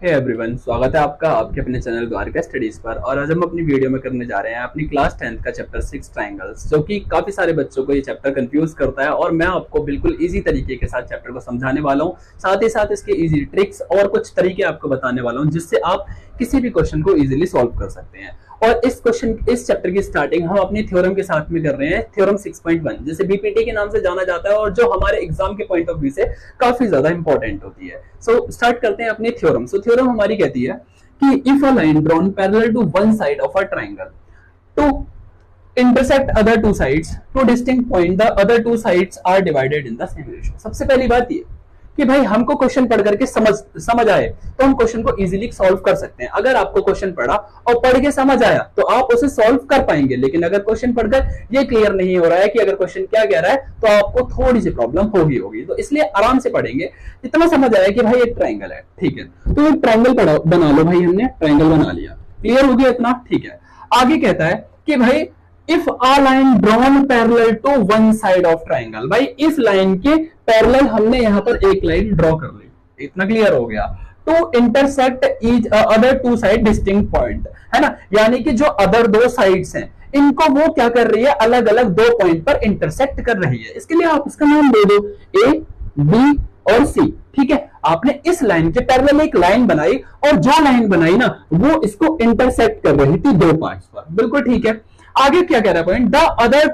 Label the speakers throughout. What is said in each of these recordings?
Speaker 1: Hey everyone, स्वागत है आपका आपके अपने चैनल द्वारका स्टडीज पर। और आज हम अपनी वीडियो में करने जा रहे हैं अपनी क्लास 10th का चैप्टर 6 ट्रायंगल्स, जो कि काफी सारे बच्चों को ये चैप्टर कंफ्यूज करता है। और मैं आपको बिल्कुल इजी तरीके के साथ चैप्टर को समझाने वाला हूँ, साथ ही साथ इसके इजी ट्रिक्स और कुछ तरीके आपको बताने वाला हूँ, जिससे आप किसी भी क्वेश्चन को इजीली सॉल्व कर सकते हैं। और इस चैप्टर की स्टार्टिंग हम अपनी थ्योरम के साथ में कर रहे हैं, थ्योरम 6.1, जिसे बीपीटी के नाम से जाना जाता है और जो हमारे एग्जाम के पॉइंट ऑफ व्यू से काफी ज्यादा इंपॉर्टेंट होती है। सो स्टार्ट करते हैं अपनी थ्योरम। सो थ्योरम हमारी कहती है कि if a line drawn parallel to one side of a triangle to intersect other two sides to distinct point, the other two sides are divided in the same ratio। सबसे पहली बात ये कि भाई हमको क्वेश्चन पढ़ करके समझ आए तो हम क्वेश्चन को इजीली सॉल्व कर सकते हैं। अगर आपको क्वेश्चन पढ़ा और पढ़ के समझ आया तो आप उसे सॉल्व कर पाएंगे, लेकिन अगर क्वेश्चन पढ़कर ये क्लियर नहीं हो रहा है कि अगर क्वेश्चन क्या कह रहा है तो आपको थोड़ी सी प्रॉब्लम होगी। तो इसलिए आराम से पढ़ेंगे। इतना समझ आया कि भाई एक ट्रायंगल है, ठीक है, तो एक ट्रायंगल बना लो भाई। हमने ट्रायंगल बना लिया, क्लियर हो गया इतना, ठीक है। आगे कहता है कि भाई if a line drawn parallel to one side of triangle, भाई इस लाइन के पैरेलल हमने यहां पर एक लाइन ड्रॉ कर ली, इतना क्लियर हो गया। To intersect each other two side distinct point, है ना, यानी कि जो अदर दो साइड्स हैं इनको वो क्या कर रही है, अलग अलग दो पॉइंट पर इंटरसेक्ट कर रही है। इसके लिए आप इसका नाम दे दो ए, बी और सी, ठीक है। आपने इस लाइन के पैरेलल एक लाइन बनाई और जो लाइन बनाई ना वो इसको इंटरसेक्ट कर रही थी दो पार्ट्स पर, बिल्कुल ठीक है। आगे क्या कह रहा है point, the other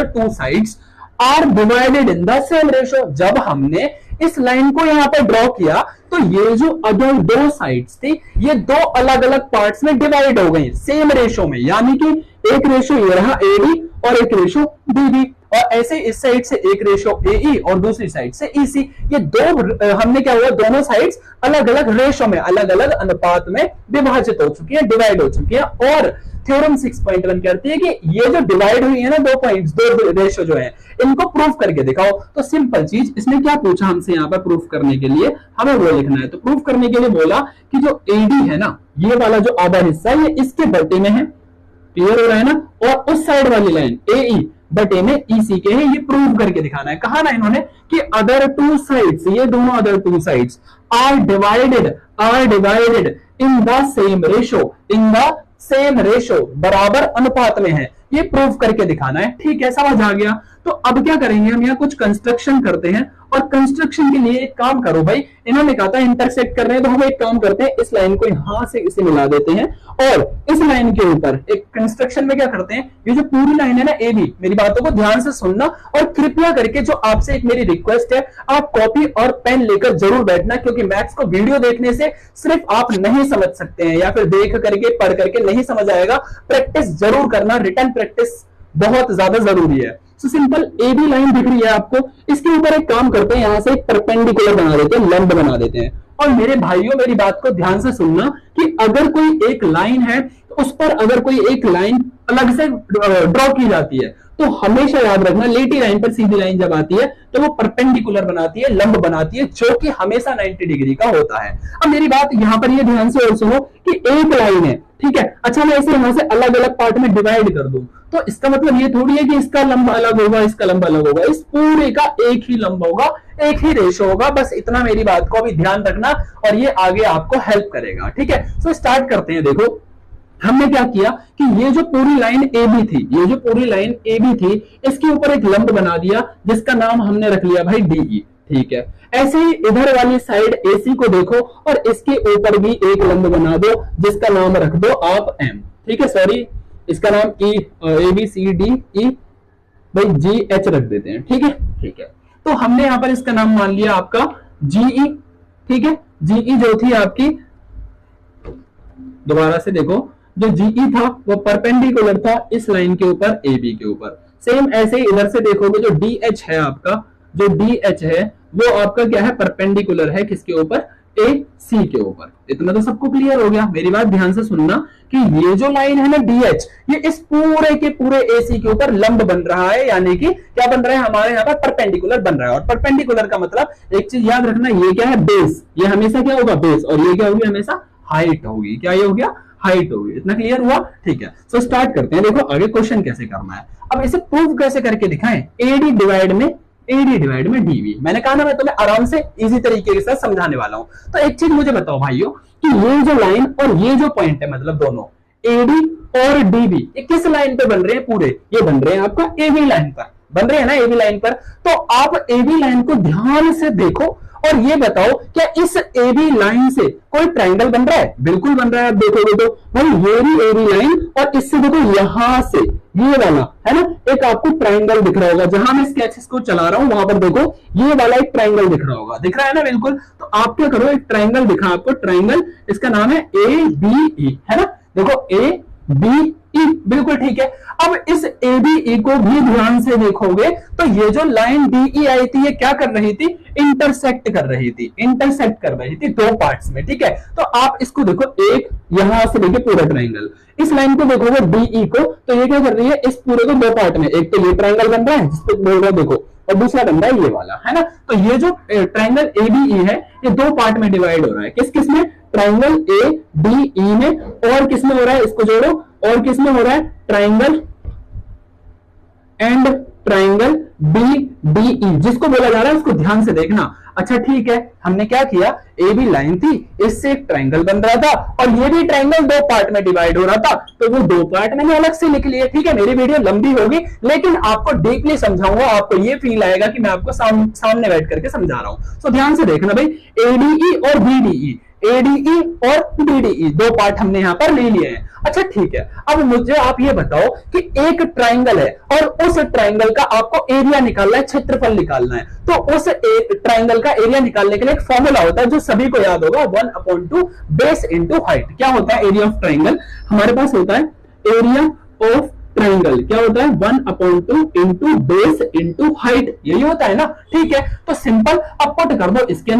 Speaker 1: two sides are divided in the same ratio. जब हमने इस लाइन को यहां पर ड्रॉ किया तो ये जो अदर दो साइड्स थी ये दो अलग अलग पार्ट्स में डिवाइड हो गई सेम रेशियो में, यानी कि एक रेशियो ये रहा एडी और एक रेशियो बीबी, और ऐसे इस साइड से एक रेशियो एई और दूसरी साइड से ईसी। ये दो हमने क्या हुआ, दोनों साइड्स अलग अलग रेशियो में, अलग अलग अनुपात में विभाजित हो चुकी है, डिवाइड हो चुकी है। और थ्योरम 6.1 कहती है कि ये जो डिवाइड हुई है ना दो पॉइंट्स, दो रेशियो जो है, इनको प्रूफ करके दिखाओ। तो सिंपल चीज, इसने क्या पूछा हमसे यहाँ पर प्रूफ करने के लिए, हमें वो लिखना है। तो प्रूफ करने के लिए बोला कि जो एडी है ना, ये वाला जो आधा हिस्सा ये इसके बटे में है, क्लियर हो रहा है ना, और उस साइड वाली लाइन एई बटे में ईसी के है, ये प्रूव करके दिखाना है। कहा ना इन्होंने कि अदर टू साइड्स, ये दोनों other two sides are divided in the same ratio, बराबर अनुपात में है, ये प्रूव करके दिखाना है, ठीक है, समझ आ गया। तो अब क्या करेंगे, हम यहाँ कुछ कंस्ट्रक्शन करते हैं। और कंस्ट्रक्शन के लिए एक काम करो भाई, इन्होंने कहा था इंटरसेक्ट कर रहे हैं, तो हम एक काम करते हैं, इस लाइन को यहां से इसे मिला देते हैं और इस लाइन के ऊपर एक कंस्ट्रक्शन में क्या करते हैं, ये जो पूरी लाइन है ना ए बी, मेरी बातों को ध्यान से सुनना और कृपया करके, जो आपसे एक मेरी रिक्वेस्ट है, आप कॉपी और पेन लेकर जरूर बैठना, क्योंकि मैथ्स को वीडियो देखने से सिर्फ आप नहीं समझ सकते हैं या फिर देख करके पढ़ करके नहीं समझ आएगा। प्रैक्टिस जरूर करना, रिटर्न प्रैक्टिस बहुत ज्यादा जरूरी है। तो सिंपल ए बी लाइन दिख रही है आपको, इसके ऊपर एक काम करते हैं, यहां से एक परपेंडिकुलर बना देते हैं, लंब बना देते हैं। और मेरे भाइयों मेरी बात को ध्यान से सुनना कि अगर कोई एक लाइन है तो उस पर अगर कोई एक लाइन अलग से ड्रॉ की जाती है तो हमेशा याद रखना, लेटी लाइन पर सीधी लाइन जब आती है तो वो परपेंडिकुलर बनाती है, लंब बनाती है, जो कि हमेशा 90 डिग्री का होता है। अब मेरी बात यहां पर ये ध्यान से और सुनो कि एक लाइन है, ठीक है, अच्छा मैं इसे यहां से अलग अलग पार्ट में डिवाइड कर दूं तो इसका मतलब ये थोड़ी है कि इसका लंबा अलग होगा, इसका लंबा अलग होगा, इस पूरे का एक ही लंबा होगा, एक ही रेशो होगा। बस इतना मेरी बात को अभी ध्यान रखना और ये आगे आपको हेल्प करेगा, ठीक है। सो स्टार्ट करते हैं। देखो हमने क्या किया कि ये जो पूरी लाइन ए बी थी, इसके ऊपर एक लंब बना दिया जिसका नाम हमने रख लिया भाई डीई, ठीक है। ऐसे ही इधर वाली साइड एसी को देखो और इसके ऊपर भी एक लंब बना दो जिसका नाम रख दो आप एम, ठीक है, सॉरी इसका नाम ई, A B C D E, भाई जी एच रख देते हैं, ठीक है, ठीक है। तो हमने यहां पर इसका नाम मान लिया आपका जीई, ठीक है। जीई जो थी आपकी, दोबारा से देखो, जो जीई था वो परपेंडिकुलर था इस लाइन के ऊपर ए बी के ऊपर। सेम ऐसे ही इधर से देखोगे, जो डी एच है आपका, जो डी एच है वो आपका क्या है, परपेंडिकुलर है किसके ऊपर, ए सी के ऊपर। इतना तो सबको क्लियर हो गया। मेरी बात ध्यान से सुनना कि ये जो लाइन है ना डी एच, ये इस पूरे के पूरे ए सी के ऊपर लंब बन रहा है, यानी कि क्या बन रहा है, हमारे यहाँ पर परपेंडिकुलर बन रहा है। और परपेंडिकुलर का मतलब एक चीज याद रखना, ये क्या है, बेस, ये हमेशा क्या होगा, बेस, और ये क्या होगी, हमेशा हाइट होगी। क्या ये हो गया, हाइट होगी। इतना क्लियर हुआ, ठीक है। सो स्टार्ट करते हैं। देखो आगे क्वेश्चन कैसे करना है। अब इसे प्रूव कैसे करके दिखाएं, एडी डिवाइड में एडी डिवाइड में डीबी। मैंने कहा ना मैं तुम्हें आराम से इजी तरीके के साथ समझाने वाला हूं। तो एक चीज मुझे बताओ भाइयों कि ये जो लाइन और ये जो पॉइंट है, मतलब दोनों एडी और डीबी, ये किस लाइन पे बन रहे हैं? पूरे ये बन रहे हैं आपका एबी लाइन पर बन रहे हैं ना, एबी लाइन पर। तो आप एबी लाइन को ध्यान से देखो और ये बताओ क्या इस एबी लाइन से कोई ट्रायंगल बन रहा है? बिल्कुल बन रहा है। देखोगे तो भाई ये भी एबी लाइन और इससे देखो यहां से ये वाला है ना, एक आपको ट्रायंगल दिख रहा होगा। जहां मैं स्केच को चला रहा हूं वहां पर देखो ये वाला एक ट्रायंगल दिख रहा होगा, दिख रहा है ना? बिल्कुल। तो आप क्या करो, एक ट्रायंगल दिखा आपको, ट्रायंगल इसका नाम है ए बी ई, है ना? देखो ए बी ई, बिल्कुल ठीक है। अब इस ए बी ई को भी ध्यान से देखोगे तो ये जो लाइन डी ई आई थी ये क्या कर रही थी? इंटरसेक्ट कर रही थी, इंटरसेक्ट कर रही थी दो पार्ट्स में, ठीक है? तो आप इसको देखो, एक यहां से लेके पूरा ट्रायंगल, इस लाइन को देखोगे डी ई को, तो ये क्या कर रही है? इस पूरे को दो पार्ट में, एक तो ये ट्रायंगल बन रहा है जिसपे बोल रहा है देखो, और दूसरा बन रहा है ये वाला, है ना? तो ये जो ट्रायंगल ए बी ई है ये दो पार्ट में डिवाइड हो रहा है। किस किस में? ट्रायंगल ए डी ई में, और किस में हो रहा है? इसको जोड़ो, और किस में हो रहा है? Triangle and triangle B D E, जिसको बोला जा रहा है उसको ध्यान से देखना। अच्छा ठीक है, हमने क्या किया, ए बी लाइन थी, इससे एक ट्रायंगल बन रहा था और ये भी ट्रायंगल दो पार्ट में डिवाइड हो रहा था, तो वो दो पार्ट मैंने अलग से लिख लिए। ठीक है, मेरी वीडियो लंबी होगी लेकिन आपको डीपली समझाऊंगा, आपको ये फील आएगा कि मैं आपको सामने बैठ करके समझा रहा हूं। तो ध्यान से देखना भाई, एडीई और बीडीई, एडीई और बीडीई दो पार्ट हमने यहां पर ले लिए हैं। अच्छा ठीक है, अब मुझे आप ये बताओ कि एक ट्रायंगल है और उस ट्रायंगल का आपको एरिया निकालना है, क्षेत्रफल निकालना है। तो उस ट्रायंगल का एरिया निकालने के लिए एक फॉर्मूला होता है जो सभी को याद होगा, 1/2 बेस इंटू हाइट। क्या होता है एरिया ऑफ ट्रायंगल? हमारे पास होता है एरिया ऑफ ट्रायंगल, क्या होता है? 1/2 इंटू बेस इंटू हाइट, यही होता है ना? ठीक है, तो सिंपल अब पुट कर दो, इसके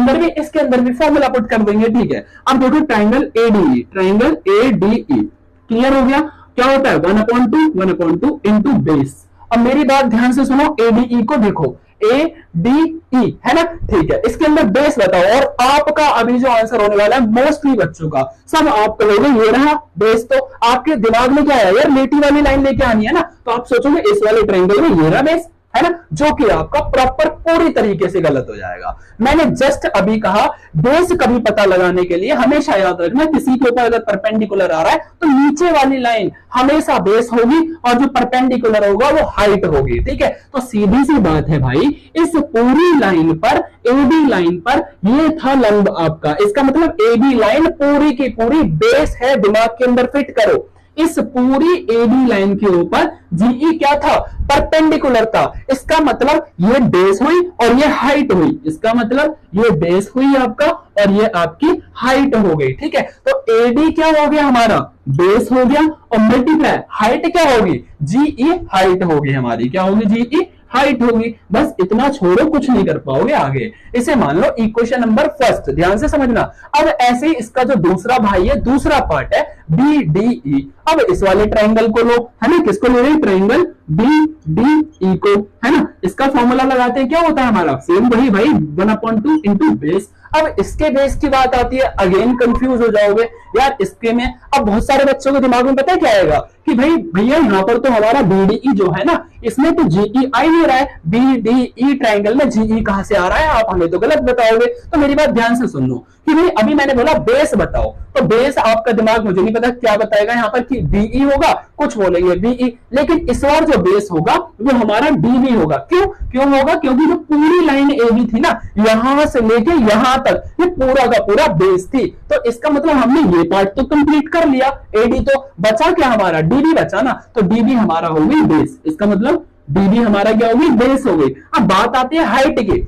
Speaker 1: अंदर भी फॉर्मूला पुट कर देंगे। ठीक है, अब देखो triangle ADE, triangle ADE clear हो गया? क्या होता है? 1/2 इंटू बेस। अब मेरी बात ध्यान से सुनो, एडीई को देखो, ए डी ई है ना? ठीक है, इसके अंदर बेस बताओ, और आपका अभी जो आंसर होने वाला है मोस्टली बच्चों का सब आप कहोगे ये रहा बेस। तो आपके दिमाग में क्या है यार, लेटी वाली लाइन लेके आनी है ना, तो आप सोचोगे इस वाले ट्रायंगल में ये रहा बेस, है ना? जो कि आपका प्रॉपर पूरी तरीके से गलत हो जाएगा। मैंने जस्ट अभी कहा बेस कभी पता लगाने के लिए हमेशा याद रखना, किसी के ऊपर अगर परपेंडिकुलर आ रहा है तो नीचे वाली लाइन हमेशा बेस होगी और जो परपेंडिकुलर होगा वो हाइट होगी। ठीक है, तो सीधी सी बात है भाई, इस पूरी लाइन पर, एबी लाइन पर ये था लंब आपका, इसका मतलब एबी लाइन पूरी की पूरी बेस है। दिमाग के अंदर फिट करो, इस पूरी एबी लाइन के ऊपर जीई क्या था? परपेंडिकुलर था। इसका मतलब ये बेस हुई और ये हाइट हुई, इसका मतलब ये बेस हुई आपका और ये आपकी हाइट हो गई। ठीक है, तो एडी क्या हो गया हमारा? बेस हो गया, और मल्टीप्लाई हाइट क्या होगी? जीई हाइट होगी हमारी, क्या होगी? जीई हाइट होगी। बस इतना छोड़ो, कुछ नहीं कर पाओगे आगे। इसे मान लो इक्वेशन नंबर फर्स्ट, ध्यान से समझना। अब ऐसे ही इसका जो दूसरा भाई है, दूसरा पार्ट है बी डी ई। अब इस वाले ट्रायंगल को लो, है ना? किसको ले रहे हैं? ट्रायंगल बी डी ई को, है ना? इसका फॉर्मूला लगाते हैं, क्या होता है हमारा? सेम वही भाई, 1/2 इंटू बेस। अब इसके बेस की बात आती है, अगेन कंफ्यूज हो जाओगे यार इसके में। अब बहुत सारे बच्चों के दिमाग में पता है क्या आएगा कि भाई भैया यहाँ पर तो हमारा बीडीई जो है ना, इसमें तो जीई आ ही नहीं रहा है, बीडीई ट्रायंगल में जीई कहां से आ रहा है? आप हमें तो गलत बताओगे। तो मेरी बात ध्यान से सुन लो कि भाई अभी मैंने बोला बेस बताओ, तो बेस आपका दिमाग मुझे नहीं पता क्या बताएगा यहाँ पर, कि बीई होगा, कुछ बोलेंगे बीई, लेकिन इस बार जो बेस होगा वो हमारा डीबी होगा। क्यों होगा? क्योंकि जो पूरी लाइन एबी थी ना, यहां से लेके यहां तक ये पूरा का पूरा बेस थी। तो इसका मतलब हमने ये पार्ट तो कंप्लीट कर लिया, एडी तो बचा क्या हमारा? डीबी बचा ना, तो डीबी हमारा हो गई बेस। इसका मतलब डीबी हमारा क्या होगी? बेस हो गई। अब बात आती है हाइट की,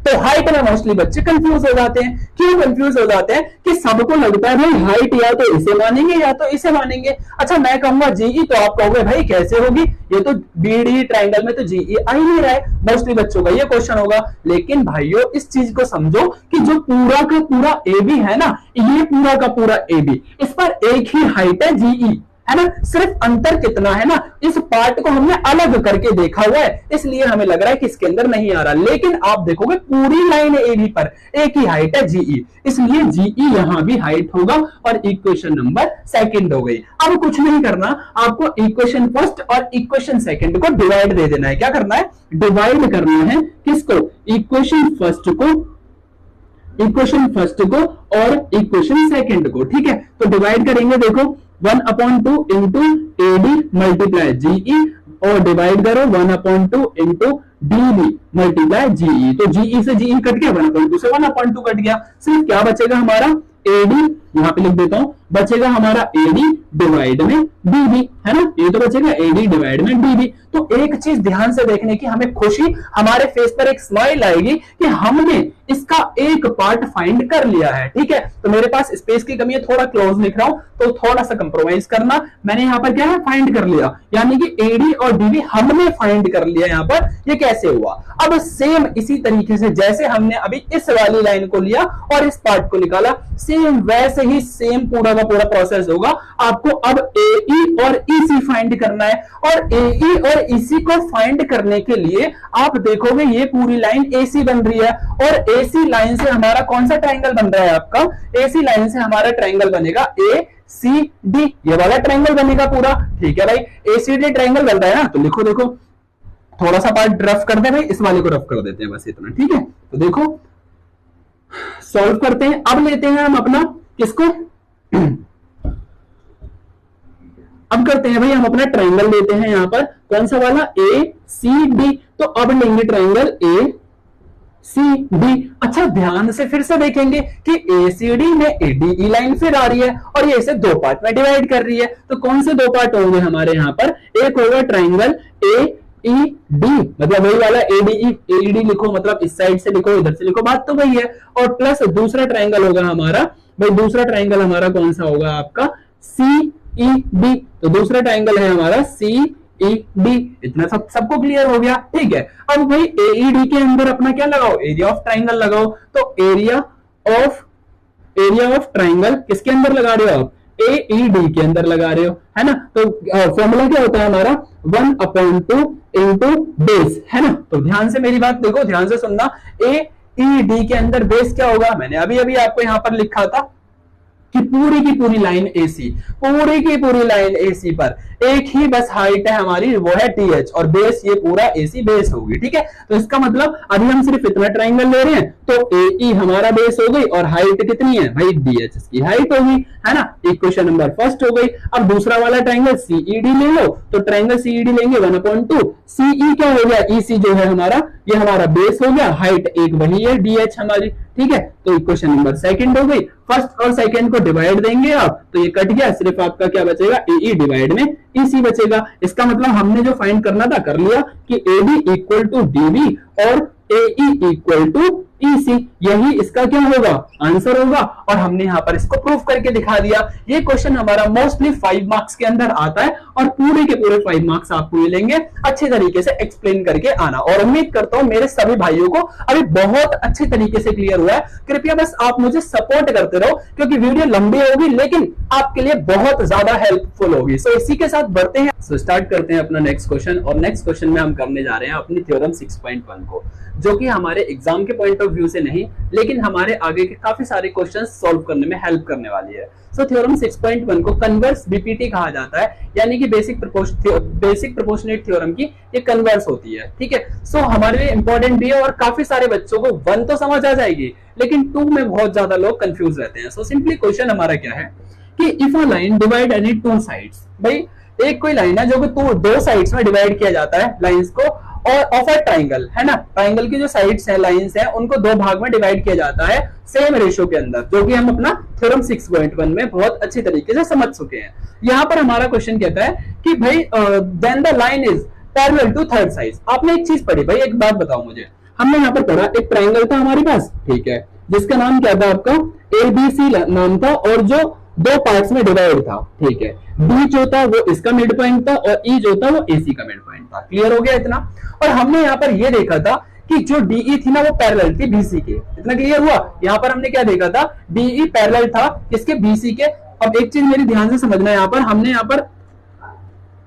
Speaker 1: तो हाइट में मोस्टली बच्चे कंफ्यूज हो जाते हैं। क्यों कंफ्यूज हो जाते हैं? कि सबको लगता है भाई हाइट या तो इसे मानेंगे या तो इसे मानेंगे। अच्छा मैं कहूंगा जीई, तो आप कहोगे भाई कैसे होगी, ये तो बीडी ट्रायंगल में तो जीई आ ही नहीं रहा है। मोस्टली बच्चों का ये क्वेश्चन होगा। लेकिन भाइयों इस चीज को समझो कि जो पूरा का पूरा एबी है ना, ये पूरा का पूरा एबी, इस पर एक ही हाइट है जीई, है ना, सिर्फ अंतर कितना है ना, इस पार्ट को हमने अलग करके देखा हुआ है, इसलिए हमें लग रहा है कि इसके अंदर नहीं आ रहा। लेकिन आप देखोगे पूरी लाइन एडी पर एक ही हाइट है जीई, इसलिए जीई यहां भी हाइट होगा और इक्वेशन नंबर सेकंड हो गई। अब कुछ नहीं करना, आपको इक्वेशन फर्स्ट और इक्वेशन सेकंड को डिवाइड दे देना है। क्या करना है, डिवाइड करना है किसको, इक्वेशन फर्स्ट को और इक्वेशन सेकंड को। ठीक है, तो डिवाइड करेंगे, देखो 1/2 इंटू एडी मल्टीप्लाई जीई और डिवाइड करो 1/2 इंटू डीबी मल्टीप्लाई जीई। तो जीई से जीई कट गया, 1/2 से 1/2 कट गया, सिर्फ क्या बचेगा हमारा एडी, यहां पे लिख देता हूं, बचेगा हमारा एडी डिवाइड में डीबी, है ना, ये तो बचेगा एडी डिवाइड में डीबी। तो एक चीज ध्यान से देखने की, हमें खुशी, हमारे फेस पर एक स्माइल आएगी कि हमने इसका एक पार्ट फाइंड कर लिया है। ठीक है, तो मेरे पास स्पेस की कमी है, थोड़ा क्लोज लिख रहा हूं, तो थोड़ा सा कंप्रोमाइज करना। मैंने यहां पर क्या है, फाइंड कर लिया, यानी कि एडी और डीबी हमने फाइंड कर लिया यहां पर। ये कैसे हुआ, अब सेम इसी तरीके से जैसे हमने अभी इस वाली लाइन को लिया और इस पार्ट को निकाला, सेम वैसे ही सेम पूरा का पूरा प्रोसेस होगा। आपको अब एई और ईसी फाइंड करना है, और एई और ईसी को फाइंड करने के लिए आप देखोगे ये पूरी लाइन एसी बन रही है, और एसी लाइन से हमारा कौन सा ट्रायंगल बन रहा है, आपका एसी लाइन से हमारा ट्रायंगल बनेगा ए सी डी, ये वाला ट्रायंगल बनेगा पूरा। ठीक है भाई, एसीडी ट्रायंगल बन रहा है ना, तो लिखो, देखो थोड़ा सा पार्ट रफ कर दे भाई, इस वाले को रफ कर देते हैं, बस इतना। ठीक है, तो देखो सॉल्व करते हैं। अब लेते हैं हम अपना किसको, अब करते हैं भाई हम अपना ट्रायंगल लेते हैं यहां पर, कौन सा वाला, ए सी डी। तो अब लेंगे ट्रायंगल ए सी डी। अच्छा, ध्यान से फिर से देखेंगे कि एसीडी में एडीई लाइन फिर आ रही है और ये इसे दो पार्ट में डिवाइड कर रही है। तो कौन से दो पार्ट होंगे हमारे यहां पर, एक होगा ट्रायंगल ए ई डी, मतलब वही वाला एडीई, एडी लिखो, मतलब इस साइड से लिखो, इधर से लिखो, बात तो वही है। और प्लस दूसरा ट्रायंगल होगा हमारा भाई, दूसरा ट्रायंगल हमारा कौन सा होगा आपका, सी ई डी। तो दूसरा ट्रायंगल है हमारा सी ई डी। इतना सबको क्लियर हो गया। ठीक है, अब भाई एईडी के अंदर अपना क्या लगाओ, एरिया ऑफ ट्रायंगल लगाओ। तो एरिया ऑफ ट्रायंगल किसके अंदर लगा रहे हो आप, एईडी के अंदर लगा रहे हो, है ना। तो फॉर्मूला क्या होता है हमारा, 1/2 इंटू बेस, है ना। तो ध्यान से मेरी बात देखो, ध्यान से सुनना, एईडी के अंदर बेस क्या होगा, मैंने अभी अभी आपको यहां पर लिखा था कि पूरी की पूरी लाइन एसी, पूरी की पूरी लाइन एसी पर एक ही बस हाइट है हमारी, वो है टीएच, और बेस ये पूरा एसी बेस होगी। ठीक है, तो इसका मतलब अभी हम सिर्फ इतना ट्रायंगल ले रहे हैं, तो एई हमारा बेस हो गई और हाइट कितनी है भाई, डीएच इसकी हाइट होगी, है ना। इक्वेशन नंबर फर्स्ट हो गई। अब दूसरा वाला ट्रायंगल सीईडी ले लो, तो ट्रायंगल सीईडी लेंगे 1/2, सीई क्या हो गया, ईसी जो है हमारा, ये हमारा बेस हो गया, हाइट एक वही है डीएच हमारी। ठीक है, तो इक्वेशन नंबर सेकंड हो गई। फर्स्ट और सेकंड को डिवाइड देंगे आप, तो ये कट गया, सिर्फ आपका क्या बचेगा, एई डिवाइड में ईसी बचेगा। इसका मतलब हमने जो फाइंड करना था कर लिया कि एडी इक्वल टू डीबी और एई इक्वल टू ईसी, यही इसका क्या होगा, आंसर होगा। और हमने यहां पर इसको प्रूफ करके दिखा दिया। ये क्वेश्चन हमारा मोस्टली 5 मार्क्स के अंदर आता है और पूरे के पूरे 5 मार्क्स आपको मिलेंगे अच्छे तरीके से एक्सप्लेन करके आना। और उम्मीद करता हूं मेरे सभी भाइयों को अभी बहुत अच्छे तरीके से क्लियर हुआ है। कृपया बस आप मुझे सपोर्ट करते रहो, क्योंकि वीडियो लंबी होगी लेकिन आपके लिए बहुत ज्यादा हेल्पफुल होगी। सो इसी के साथ बढ़ते हैं, स्टार्ट करते हैं अपना नेक्स्ट क्वेश्चन। और नेक्स्ट क्वेश्चन में हम करने जा रहे हैं अपनी थ्योरम 6.1 को, जो कि हमारे एग्जाम के पॉइंट ऑफ व्यू से नहीं, लेकिन हमारे आगे के काफी सारे क्वेश्चंस सॉल्व करने में हेल्प करने वाली है। सो थ्योरम 6.1 को कन्वर्स बीपीटी कहा जाता है, यानी कि बेसिक प्रोपोर्शनेट थ्योरम की ये कन्वर्स होती है। ठीक है, सो हमारे लिए इंपॉर्टेंट भी है और काफी सारे बच्चों को 1 तो समझ आ जाएगी, लेकिन 2 में बहुत ज्यादा लोग कंफ्यूज रहते हैं। सो सिंपली क्वेश्चन हमारा क्या है कि if a line divide any 2 sides, भाई एक कोई लाइन है जो कि 2 साइड्स में डिवाइड किया जाता है लाइंस को, और ऑफ अ ट्रायंगल, है ना, ट्रायंगल की जो साइड्स है, लाइंस है, उनको 2 भाग में डिवाइड किया जाता है सेम रेशियो के अंदर, जो कि हम अपना थ्योरम 6.1 में बहुत अच्छी तरीके से समझ चुके हैं। यहां पर हमारा क्वेश्चन कहता है कि भाई then the line is parallel to third side. आपने एक चीज पढ़ी भाई, एक बात बताओ मुझे, हमने यहाँ पर पढ़ा एक ट्रायंगल था हमारे पास, ठीक है, जिसका नाम क्या था आपका, एबीसी नाम था, और जो 2 पार्ट्स में डिवाइड था। ठीक है, बी जो था वो इसका मिड पॉइंट था और ई जो था वो एसी का मिड पॉइंट था। क्लियर हो गया इतना। और हमने यहाँ पर ये देखा था कि जो डीई थी ना वो पैरेलल थी बीसी के। इतना क्लियर हुआ। यहाँ पर हमने क्या देखा था, डीई पैरेलल था किसके, बीसी के। अब एक चीज मेरी ध्यान से समझना है, यहाँ पर हमने यहाँ पर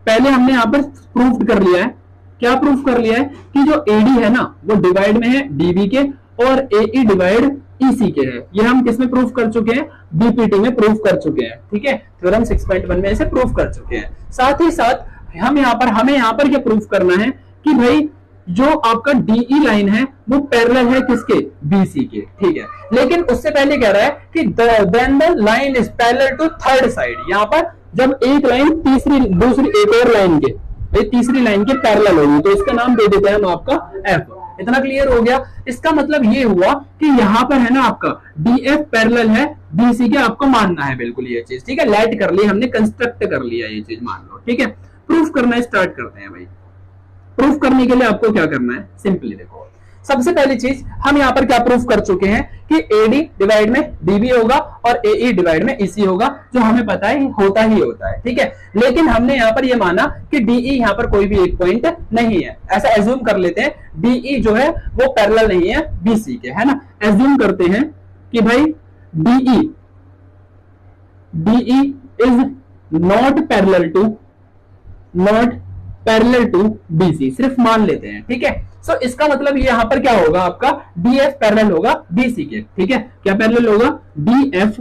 Speaker 1: पहले हमने यहाँ पर प्रूफ कर लिया है, क्या प्रूफ कर लिया है कि जो एडी है ना वो डिवाइड में है डीबी के और एई डिवाइड ईसी के है। ये हम किसमें प्रूफ कर चुके हैं, बीपीटी में प्रूफ कर चुके हैं, ठीक है, थ्योरम 6.1 में इसे प्रूफ कर चुके हैं। साथ ही साथ हमें यहाँ पर क्या प्रूफ करना है कि भाई जो आपका डीई लाइन है वो पैरेलल है किसके, बीसी के, ठीक है। लेकिन उससे पहले कह रहा है कि then the line is parallel to third side. यहाँ पर जब एक लाइन दूसरी एक और लाइन के, तीसरी लाइन के पैरेलल होगी तो इसका नाम दे देते हैं हम आपका एफ। इतना क्लियर हो गया। इसका मतलब ये हुआ कि यहाँ पर है ना आपका डी एफ पैरेलल है बीसी के, आपको मानना है बिल्कुल ये चीज, ठीक है। लाइट कर ली हमने, कंस्ट्रक्ट कर लिया ये चीज, मान लो, ठीक है। प्रूफ करना स्टार्ट करते हैं भाई। प्रूफ करने के लिए आपको क्या करना है, सिंपली देखो, सबसे पहली चीज हम यहाँ पर क्या प्रूफ कर चुके हैं कि एडी डिवाइड में डीबी होगा और एई डिवाइड में ईसी होगा, जो हमें पता है होता ही होता है, ठीक है। लेकिन हमने यहाँ पर ये माना कि डीई यहाँ पर कोई भी एक पॉइंट नहीं है, ऐसा एज्यूम कर लेते हैं। डीई जो है वो पैरेलल नहीं है बीसी के, है ना। एज्यूम करते हैं कि भाई DE is not parallel to BC, सिर्फ मान लेते हैं, ठीक है। सो इसका मतलब ये यहाँ पर क्या होगा, आपका डीएफ पैरेलल होगा बीसी के, ठीक है। क्या पैरेलल होगा, डीएफ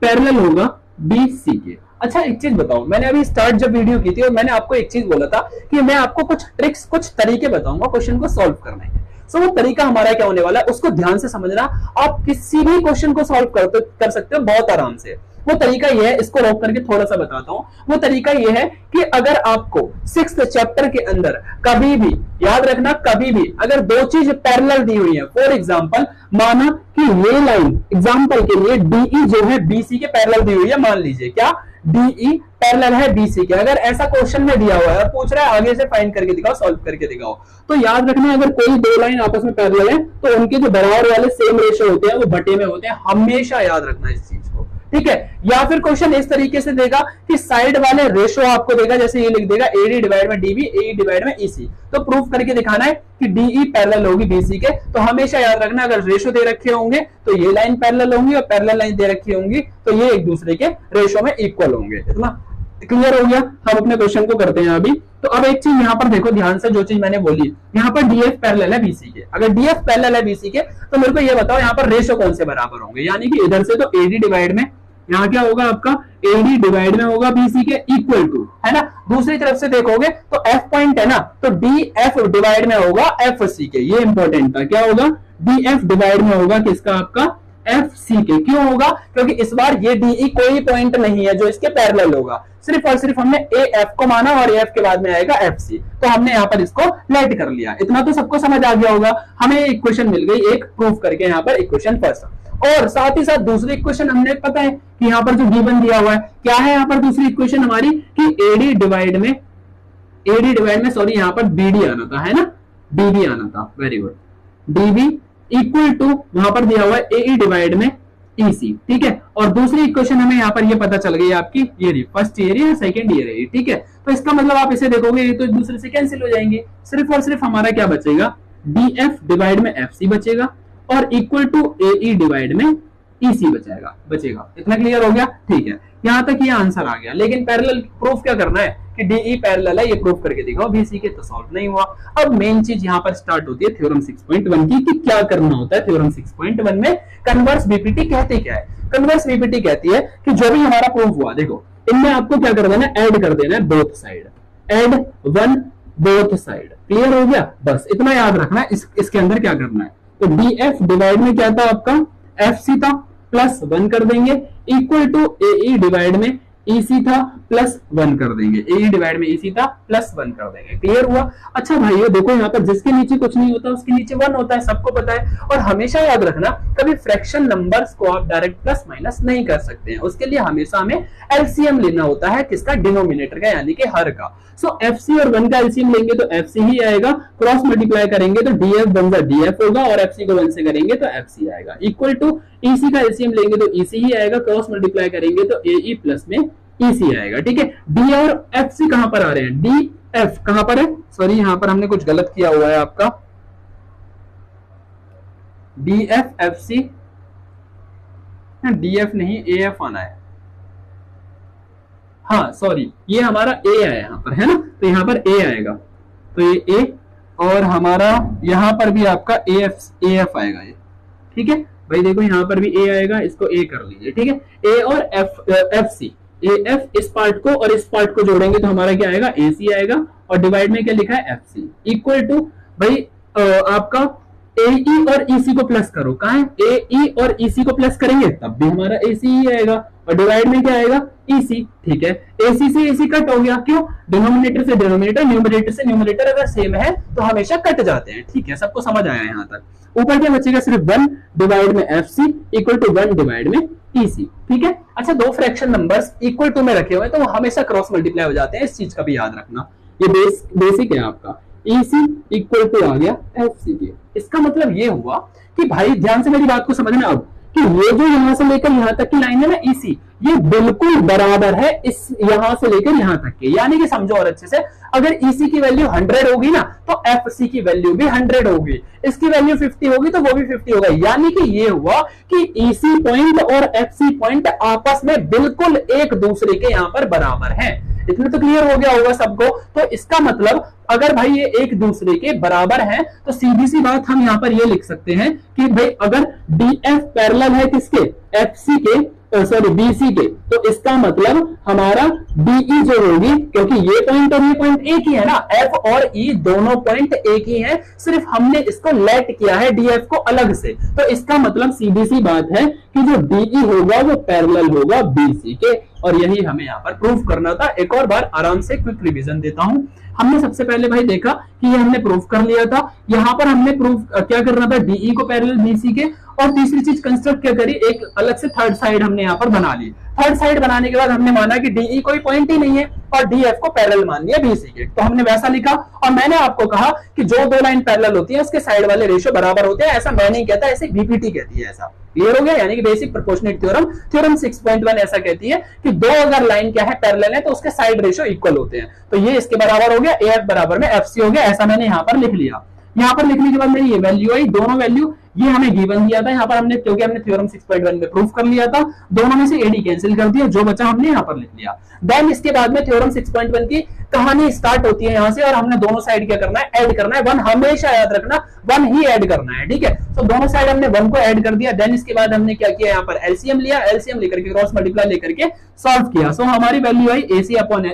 Speaker 1: पैरेलल होगा बीसी के। अच्छा एक चीज बताओ, मैंने अभी स्टार्ट जब वीडियो की थी और मैंने आपको एक चीज बोला था कि मैं आपको कुछ ट्रिक्स, कुछ तरीके बताऊंगा क्वेश्चन को सॉल्व करने के। सो वो तरीका हमारा क्या होने वाला है उसको ध्यान से समझना। आप किसी भी क्वेश्चन को सॉल्व कर सकते हो बहुत आराम से। वो तरीका ये है, इसको रोक करके थोड़ा सा बताता हूं। वो तरीका ये है कि अगर आपको 6th चैप्टर के अंदर कभी भी, याद रखना कभी भी, अगर दो चीज पैरेलल दी हुई है, फॉर एग्जांपल माना कि ये लाइन, एग्जांपल के लिए डीई जो है बीसी के पैरेलल दी हुई है, मान लीजिए क्या डीई पैरेलल है बीसी के। अगर ऐसा क्वेश्चन में दिया हुआ है और पूछ रहा है आगे से फाइंड करके दिखाओ, सॉल्व करके दिखाओ, तो याद रखना अगर कोई दो लाइन आपस में पैरेलल है तो उनके जो बराबर वाले सेम रेशियो होते हैं वो बटे में होते हैं, हमेशा याद रखना इस चीज को, ठीक है। या फिर क्वेश्चन इस तरीके से देगा कि साइड वाले रेशो आपको देगा, जैसे ये लिख देगा एडी डिवाइड में डीबी, एई डिवाइड में ईसी, तो प्रूफ करके दिखाना है कि डीई पैरेलल होगी बीसी के। तो हमेशा याद रखना अगर रेशो दे रखे होंगे तो ये लाइन पैरेलल होंगी और पैरेलल लाइन दे रखी होंगी तो ये एक दूसरे के रेशो में इक्वल होंगे। इतना क्लियर हो गया। हम अपने क्वेश्चन को करते हैं अभी। तो अब एक चीज यहाँ पर देखो ध्यान से, जो चीज मैंने बोली, यहाँ पर डीएफ पैरेलल है बीसी के। अगर डीएफ पैरेलल है बीसी के तो मेरे को ये बताओ यहाँ पर रेशो कौन से बराबर होंगे, यानी कि इधर से तो एडी डिवाइड में, यहाँ क्या होगा आपका एडी डिवाइड में होगा बीसी के इक्वल टू, है ना। दूसरी तरफ से देखोगे तो एफ पॉइंट है ना, तो डी एफ डिवाइड में होगा एफ सी के। ये इंपॉर्टेंट था, क्या होगा, डी एफ डिवाइड में होगा किसका, आपका एफ सी के। क्यों होगा, क्योंकि इस बार ये डीई कोई पॉइंट नहीं है जो इसके पैरेलल होगा, सिर्फ और सिर्फ हमने ए एफ को माना और एफ के बाद में आएगा एफ सी, तो हमने यहाँ पर इसको लेट कर लिया। इतना तो सबको समझ आ गया होगा। हमें इक्वेशन मिल गई एक, प्रूफ करके यहाँ पर इक्वेशन फर्स्ट। और साथ ही साथ दूसरी इक्वेशन हमने पता है कि यहाँ पर जो गिवन दिया हुआ है क्या है, यहाँ पर दूसरी इक्वेशन हमारी कि एडी डिवाइड में सॉरी यहाँ पर बीडी आना था, है ना, डीबी आना था, very good, DB equal to वहां पर दिया हुआ है एई डिवाइड में ईसी, ठीक है। और दूसरी इक्वेशन हमें यहाँ पर ये पता चल गई आपकी, ये रही फर्स्ट ईयर या सेकंड ईयर है, ठीक है। तो इसका मतलब आप इसे देखोगे ये तो एक दूसरे से कैंसिल हो जाएंगे, सिर्फ और सिर्फ हमारा क्या बचेगा, डीएफ डिवाइड में एफसी बचेगा और इक्वल टू एई डिवाइड में ईसी बचेगा। इतना क्लियर हो गया, ठीक है। यहां तक ये आंसर आ गया। लेकिन पैरेलल प्रूफ क्या करना है कि डीई पैरेलल है, ये प्रूफ करके दिखाओ, बीसी के तो सॉल्व नहीं हुआ। अब मेन चीज यहां पर स्टार्ट होती है थ्योरम 6.1 की, कि क्या करना होता है थ्योरम 6.1 में। कन्वर्स बीपीटी कहती क्या है, कन्वर्स बीपीटी कहती है कि जो भी हमारा प्रूफ हुआ, देखो इनमें आपको क्या कर देना है, ऐड कर देना है both side, add one both side. Clear हो गया, बस इतना याद रखना है। इसके अंदर क्या करना है, तो डीएफ डिवाइड में क्या था आपका, एफ सी था, प्लस 1 कर देंगे, इक्वल टू एई डिवाइड में ईसी था, प्लस 1 कर देंगे, एई डिवाइड में ईसी था, प्लस 1 कर देंगे। क्लियर हुआ। अच्छा भाइयों देखो यहाँ पर जिसके नीचे कुछ नहीं होता उसके नीचे 1 होता है, सबको पता है। और हमेशा याद रखना कभी फ्रैक्शन नंबर्स को आप डायरेक्ट प्लस माइनस नहीं कर सकते हैं, उसके लिए हमेशा हमें एलसीएम लेना होता है, किसका, डिनोमिनेटर का, यानी कि हर का। सो एफसी और 1 का एलसीएम लेंगे तो एफसी ही आएगा, क्रॉस मल्टीप्लाई करेंगे तो डीएफ बन जा डीएफ होगा और एफसी को 1 से करेंगे तो एफसी आएगा, इक्वल टू ईसी का एलसीएम लेंगे तो ईसी ही आएगा, क्रॉस मल्टीप्लाई करेंगे तो एई प्लस में ईसी आएगा, ठीक है। डी और एफ सी कहां पर आ रहे हैं, डी एफ कहां पर है, सॉरी यहां पर हमने कुछ गलत किया हुआ है आपका, D F F C, D F नहीं ए एफ आना है, हाँ सॉरी, ये हमारा ए आया यहाँ पर, है ना, तो यहाँ पर ए आएगा, तो ये ए, और हमारा यहाँ पर भी आपका ए एफ आएगा ये, ठीक है भाई। देखो यहाँ पर भी ए आएगा, इसको ए कर लीजिए, ठीक है। ए और एफ सी, ए एफ इस पार्ट को और इस पार्ट को जोड़ेंगे तो हमारा क्या आएगा, ए सी आएगा, और डिवाइड में क्या लिखा है, एफ सी, इक्वल टू भाई आपका ए ई और ई सी को प्लस करो, कहा है, ए ई और ई सी को प्लस करेंगे तब भी हमारा ए सी ही आएगा, और डिवाइड में क्या आएगा, ई सी, ठीक है। ए सी से ए सी कट हो गया, क्यों, डिनोमिनेटर से डिनोमिनेटर, न्यूमरेटर से न्यूमरेटर अगर सेम है तो हमेशा कट जाते हैं, ठीक है, सबको समझ आया यहाँ तक। ऊपर क्या बचेगा, सिर्फ 1 डिवाइड में F C equal to 1 divide में ई सी, ठीक है। अच्छा, दो फ्रैक्शन नंबर्स इक्वल टू में रखे हुए तो वो हमेशा क्रॉस मल्टीप्लाई हो जाते हैं, इस चीज का भी याद रखना, ये बेसिक है आपका। EC इक्वल टू आ गया FC के, इसका मतलब ये हुआ कि भाई ध्यान से मेरी बात को समझना अब, कि ये जो यहां से लेकर यहां तक की लाइन है ना EC, ये बिल्कुल बराबर है इस यहां से लेकर यहां तक के, यानी कि समझो और अच्छे से, अगर EC की वैल्यू 100 होगी ना तो FC की वैल्यू भी 100 होगी, इसकी वैल्यू 50 होगी तो वो भी 50 होगा, यानी कि ये हुआ कि EC पॉइंट और FC पॉइंट आपस में बिल्कुल एक दूसरे के यहां पर बराबर है। इतना तो क्लियर हो गया होगा सबको। तो इसका मतलब अगर भाई ये एक दूसरे के बराबर है तो सीधी सी बात हम यहां पर ये लिख सकते हैं कि भाई अगर DF पैरेलल है किसके, FC के, सॉरी BC के, तो इसका मतलब हमारा DE जो होगी, क्योंकि ये पॉइंट और ये पॉइंट एक ही है ना, F और E दोनों पॉइंट एक ही है, सिर्फ हमने इसको लेट किया है DF को अलग से, तो इसका मतलब सीधी सी बात है कि जो DE होगा वो पैरेलल होगा BC के, और यही हमें यहाँ पर प्रूफ करना था। एक और बार आराम से क्विक रिवीजन देता हूं। हमने सबसे पहले भाई देखा कि ये हमने प्रूफ कर लिया था, यहाँ पर हमने प्रूफ क्या करना था, DE को पैरेलल BC के, और तीसरी चीज कंस्ट्रक्ट क्या करी, एक अलग से थर्ड साइड हमने यहाँ पर बना ली। थर्ड साइड बनाने के बाद हमने माना कि DE कोई पॉइंट ही नहीं है और DF को पैरेलल मान लिया BC के, तो हमने वैसा लिखा। और मैंने आपको कहा कि जो दो लाइन पैरेलल होती है उसके साइड वाले रेशियो बराबर होते हैं, ऐसा मैं नहीं कहता, ऐसे BPT कहती है, ऐसा क्लियर हो गया, यानी कि बेसिक प्रोपोर्शनेट थ्योरम, थ्योरम 6.1 ऐसा कहती है कि दो अगर लाइन क्या है पैरेलल है तो उसके साइड रेशियो इक्वल होते हैं, तो ये इसके बराबर हो गया, AF बराबर में FC हो गया, ऐसा मैंने यहाँ पर लिख लिया। यहाँ पर लिखने के बाद मेरी ये वैल्यू आई, दोनों वैल्यू ये हमें गिवन दिया था यहाँ पर हमने, क्योंकि हमने थ्योरम 6.1 में प्रूफ कर लिया था, दोनों में से AD कैंसिल कर दिया, जो बचा हमने यहाँ पर लिख लिया। देन इसके बाद में थ्योरम 6.1 की कहानी स्टार्ट होती है यहाँ से, और हमने दोनों साइड क्या करना है, ऐड करना है, 1 हमेशा याद रखना, 1 ही ऐड करना है, ठीक है। तो दोनों साइड हमने 1 को ऐड कर दिया। देन इसके बाद हमने क्या किया, यहाँ पर LCM लिया, LCM लेकर के क्रॉस मल्टीप्लाई लेकर के सॉल्व किया। सो हमारी वैल्यू आई AC अपॉन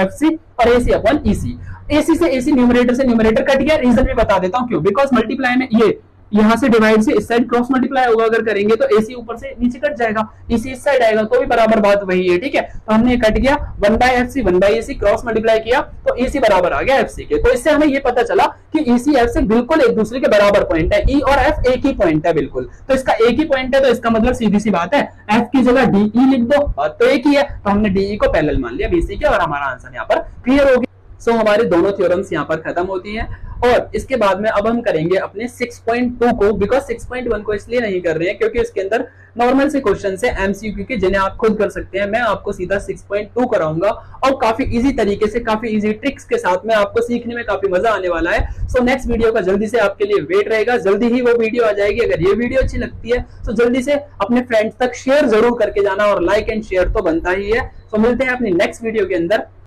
Speaker 1: FC और AC अपॉन EC। AC से AC न्यूमरेटर से न्यूमरेटर कट गया, रीजन भी बता देता हूं क्यों, बिकॉज मल्टीप्लाई में ये यहां से डिवाइड से इस साइड क्रॉस मल्टीप्लाई होगा अगर करेंगे तो AC ऊपर से नीचे कट जाएगा, EC इस साइड आएगा, तो भी बराबर बात वही है, ठीक है। तो हमने कट गया 1/FC 1/AC क्रॉस मल्टीप्लाई किया तो EC बराबर आ गया FC के। तो इससे हमें ये पता चला कि EC F से बिल्कुल एक दूसरे के बराबर पॉइंट है, E और F एक ही पॉइंट है बिल्कुल, तो इसका एक ही पॉइंट है, तो इसका मतलब सीधी सी बात है F की जगह DE लिख दो, बात तो एक ही है, तो हमने DE को पैरेलल मान लिया BC के, और हमारा आंसर यहाँ पर क्लियर हो गया। सो हमारी दोनों थ्योरम्स यहाँ पर खत्म होती हैं, और इसके बाद में अब हम करेंगे अपने 6.2 को, बिकॉज 6.1 को इसलिए नहीं कर रहे हैं क्योंकि इसके अंदर नॉर्मल से क्वेश्चन है MCQ के, जिन्हें आप खुद कर सकते हैं। मैं आपको सीधा 6.2 कराऊंगा, और काफी इजी तरीके से, काफी इजी ट्रिक्स के साथ में, आपको सीखने में काफी मजा आने वाला है। सो नेक्स्ट वीडियो का जल्दी से आपके लिए वेट रहेगा, जल्दी ही वो वीडियो आ जाएगी। अगर ये वीडियो अच्छी लगती है तो जल्दी से अपने फ्रेंड्स तक शेयर जरूर करके जाना, और लाइक एंड शेयर तो बनता ही है। तो मिलते हैं अपनी नेक्स्ट वीडियो के अंदर।